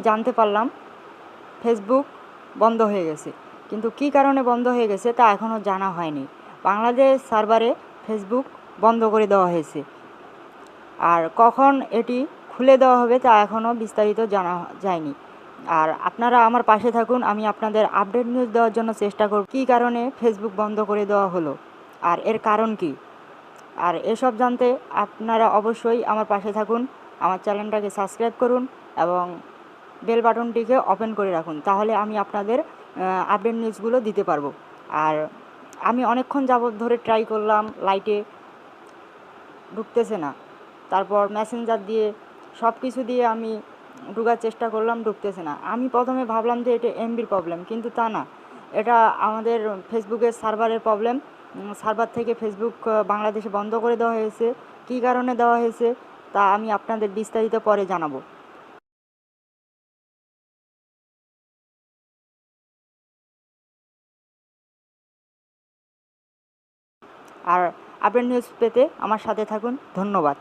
জানতে পারলাম ফেসবুক বন্ধ হয়ে গেছে, কিন্তু কী কারণে বন্ধ হয়ে গেছে তা এখনও জানা হয়নি। বাংলাদেশ সার্ভারে ফেসবুক বন্ধ করে দেওয়া হয়েছে, আর কখন এটি খুলে দেওয়া হবে তা এখনও বিস্তারিত জানা যায়নি। আর আপনারা আমার পাশে থাকুন, আমি আপনাদের আপডেট নিউজ দেওয়ার জন্য চেষ্টা করব কী কারণে ফেসবুক বন্ধ করে দেওয়া হলো আর এর কারণ কী। আর এসব জানতে আপনারা অবশ্যই আমার পাশে থাকুন, আমার চ্যানেলটাকে সাবস্ক্রাইব করুন এবং বেল বাটনটিকে ওপেন করে রাখুন, তাহলে আমি আপনাদের আপডেট নিউজগুলো দিতে পারবো। আর আমি অনেকক্ষণ যাবত ধরে ট্রাই করলাম, লাইটে ঢুকতেছে না, তারপর মেসেঞ্জার দিয়ে সব কিছু দিয়ে আমি ঢোকার চেষ্টা করলাম, ঢুকতেছে না। আমি প্রথমে ভাবলাম যে এটা এমবির প্রবলেম, কিন্তু তা না, এটা আমাদের ফেসবুকের সার্ভারের প্রবলেম। সার্ভার থেকে ফেসবুক বাংলাদেশে বন্ধ করে দেওয়া হয়েছে। কী কারণে দেওয়া হয়েছে তা আমি আপনাদের বিস্তারিত পরে জানাবো। আর আপডেট নিউজ পেতে আমার সাথে থাকুন। ধন্যবাদ।